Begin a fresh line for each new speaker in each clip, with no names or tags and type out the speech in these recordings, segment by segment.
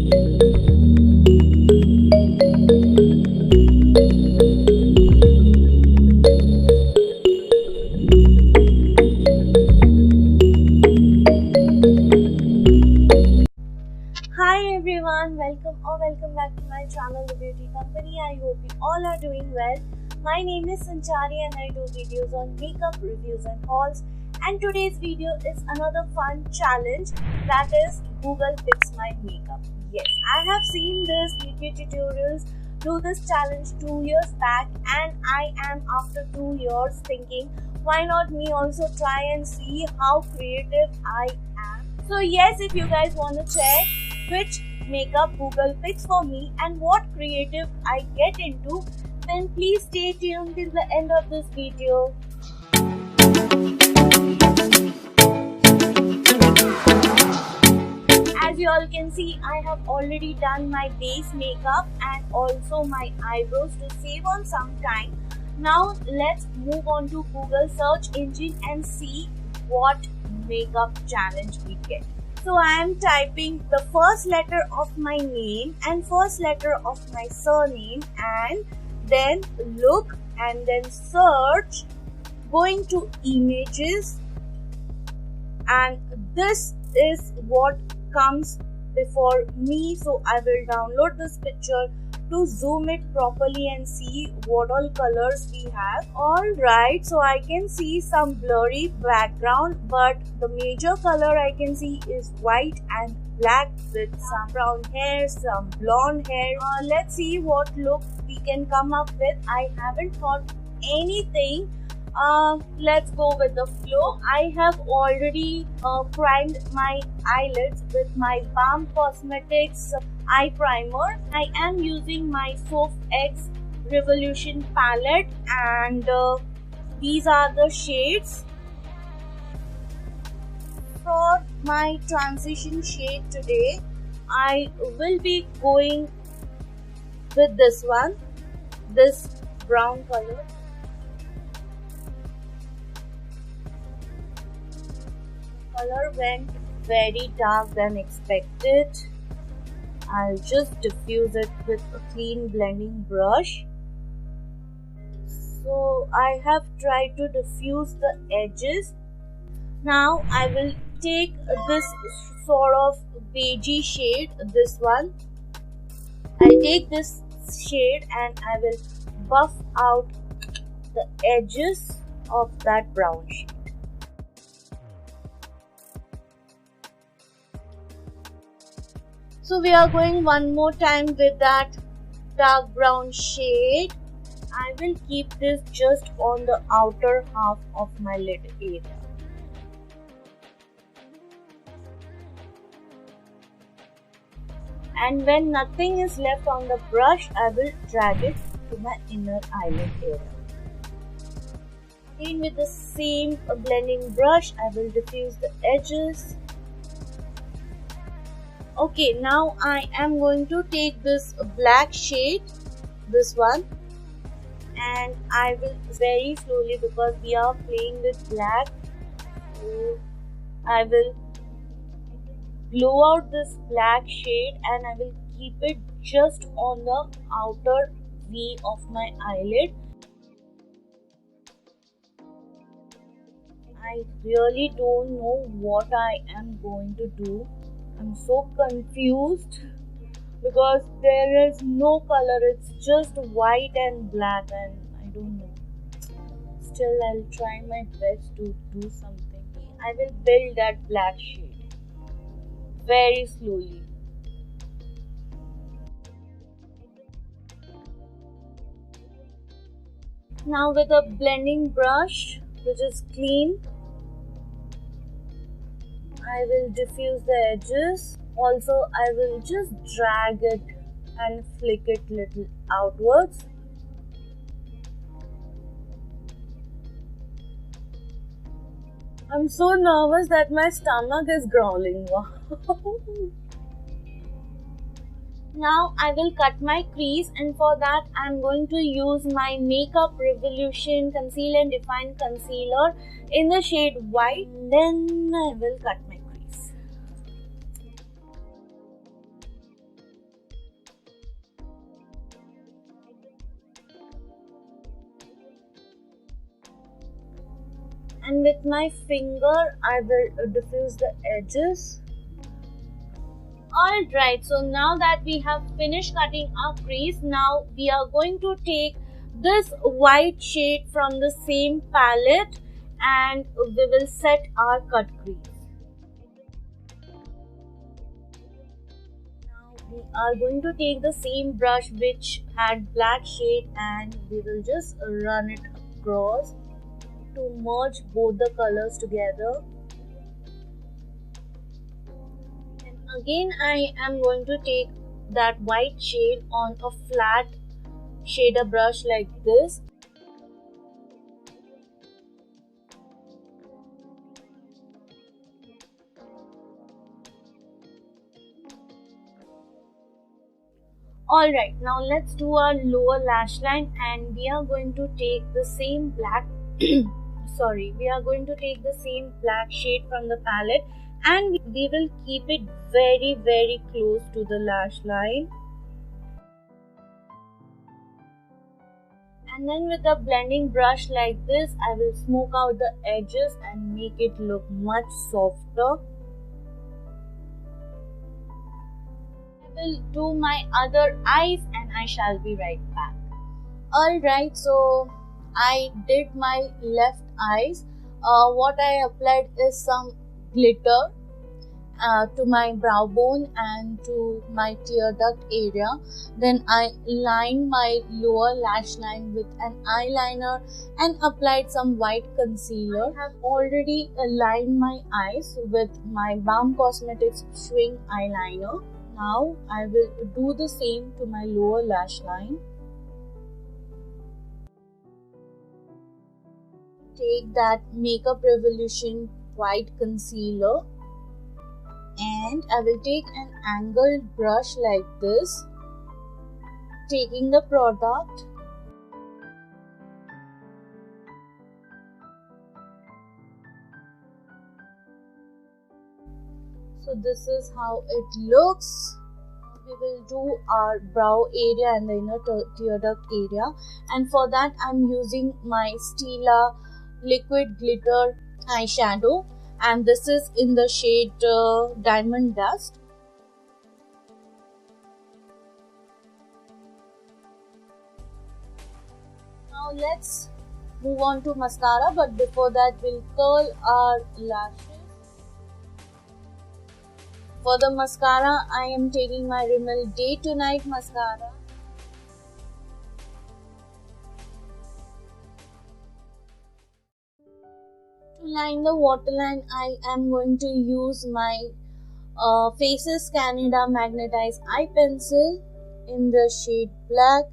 Hi everyone, welcome back to my channel The Beauty Company. I hope you all are doing well. My name is Sanchari and I do videos on makeup reviews and hauls. And today's video is another fun challenge, that is Google Fix My Makeup. Yes, I have seen this YouTube tutorials do this challenge 2 years back, and I am after 2 years thinking why not me also try and see how creative I am. So yes, if you guys want to check which makeup Google picks for me and what creative I get into, then please stay tuned till the end of this video. As you all can see, I have already done my base makeup and also my eyebrows to save on some time. Now let's move on to Google search engine and see what makeup challenge we get. So I am typing the first letter of my name and first letter of my surname and then look and then search, going to images, and this is what comes before me. So I will download this picture to zoom it properly and see what all colors we have. Alright, so I can see some blurry background, but the major color I can see is white and black with some brown hair, some blonde hair. Let's see what look we can come up with. I haven't thought anything. Let's go with the flow. I have already primed my eyelids with my Balm Cosmetics eye primer. I am using my Soft X Revolution palette, and these are the shades. For my transition shade today, I will be going with this one, this brown color. Color went very dark than expected. I'll just diffuse it with a clean blending brush. So I have tried to diffuse the edges. Now I will take this sort of beigey shade, this one. I'll take this shade and I will buff out the edges of that brown shade. So we are going one more time with that dark brown shade. I will keep this just on the outer half of my lid area. And when nothing is left on the brush, I will drag it to my inner eyelid area. Again with the same blending brush, I will diffuse the edges. Okay, now I am going to take this black shade, this one, and I will very slowly, because we are playing with black, so I will blow out this black shade and I will keep it just on the outer V of my eyelid. I really don't know what I am going to do. I'm so confused because there is no color, it's just white and black, and I don't know. Still, I'll try my best to do something. I will build that black shade very slowly. Now with a blending brush which is clean, I will diffuse the edges. Also, I will just drag it and flick it little outwards. I'm so nervous that my stomach is growling. Wow. Now I will cut my crease, and for that I am going to use my Makeup Revolution Conceal and Define Concealer in the shade white. Then I will cut my crease. And with my finger I will diffuse the edges. Alright, so now that we have finished cutting our crease, now we are going to take this white shade from the same palette and we will set our cut crease. Now we are going to take the same brush which had black shade and we will just run it across to merge both the colors together. And again I am going to take that white shade on a flat shader brush like this. Alright, now let's do our lower lash line and we are going to take the same black we are going to take the same black shade from the palette and we will keep it very close to the lash line. And then with a blending brush like this, I will smoke out the edges and make it look much softer. I will do my other eyes and I shall be right back. Alright, so I did my left eyes. What I applied is some glitter to my brow bone and to my tear duct area. Then I lined my lower lash line with an eyeliner and applied some white concealer. I have already lined my eyes with my Balm Cosmetics Swing eyeliner. Now I will do the same to my lower lash line. Take that Makeup Revolution white concealer and I will take an angled brush like this, taking the product so this is how it looks. We will do our brow area and the inner tear duct area, and for that I'm using my Stila liquid glitter eyeshadow and this is in the shade Diamond Dust. Now let's move on to mascara, but before that we'll curl our lashes. For the mascara, I am taking my Rimmel Day to Night mascara. To line the waterline, I am going to use my Faces Canada Magnetized Eye Pencil in the shade Black.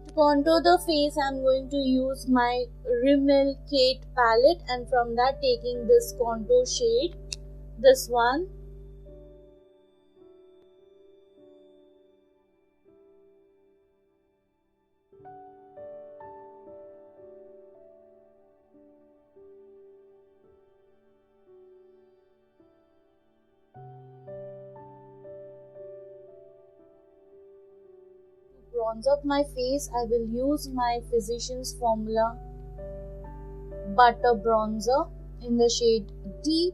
To contour the face, I am going to use my Rimmel Kate palette and from that taking this contour shade, this one. Bronze up my face, I will use my Physicians Formula Butter Bronzer in the shade Deep.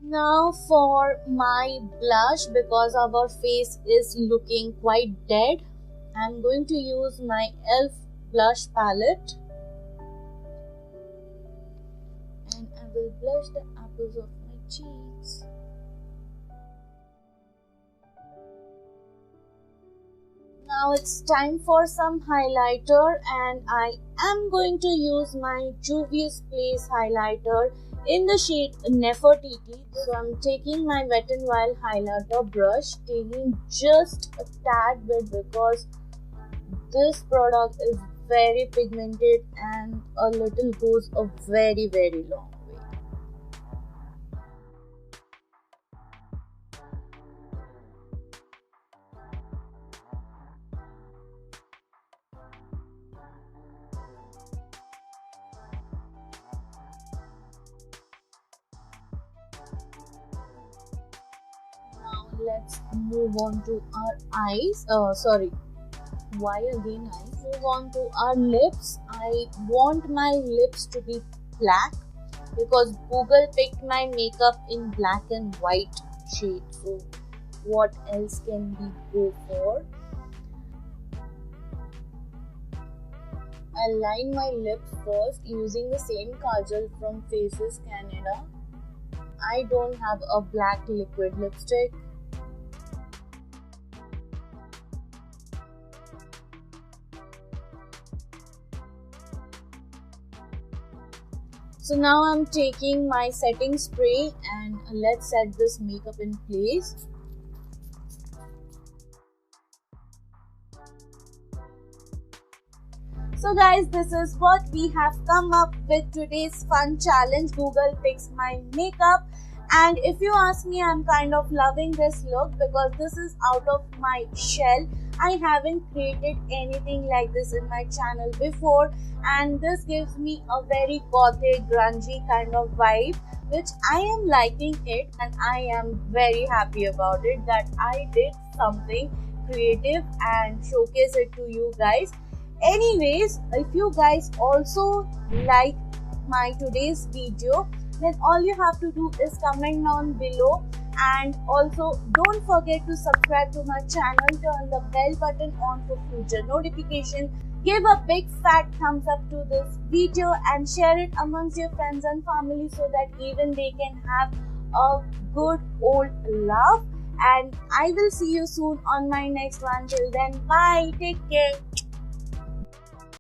Now for my blush, because our face is looking quite dead, I am going to use my e.l.f. blush palette and I will blush the apples of my cheeks. Now it's time for some highlighter and I am going to use my Juvia's Place highlighter in the shade Nefertiti. So I'm taking my Wet n Wild highlighter brush, taking just a tad bit because this product is very pigmented and a little goes a very long way. let's move on to our eyes. Why again eyes? Move on to our lips. I want my lips to be black because Google picked my makeup in black and white shade. So what else can we go for? I'll line my lips first using the same kajal from Faces Canada. I don't have a black liquid lipstick. So now I'm taking my setting spray and let's set this makeup in place. So guys, this is what we have come up with today's fun challenge. Google picks my makeup. And if you ask me, I'm kind of loving this look because this is out of my shell. I haven't created anything like this in my channel before, and this gives me a very gothic, grungy kind of vibe, which I am liking it, and I am very happy about it that I did something creative and showcase it to you guys. Anyways, if you guys also like my today's video, then all you have to do is comment down below, and also don't forget to subscribe to my channel, turn the bell button on for future notification, give a big fat thumbs up to this video and share it amongst your friends and family so that even they can have a good old laugh. And I will see you soon on my next one. Till then, bye, take care.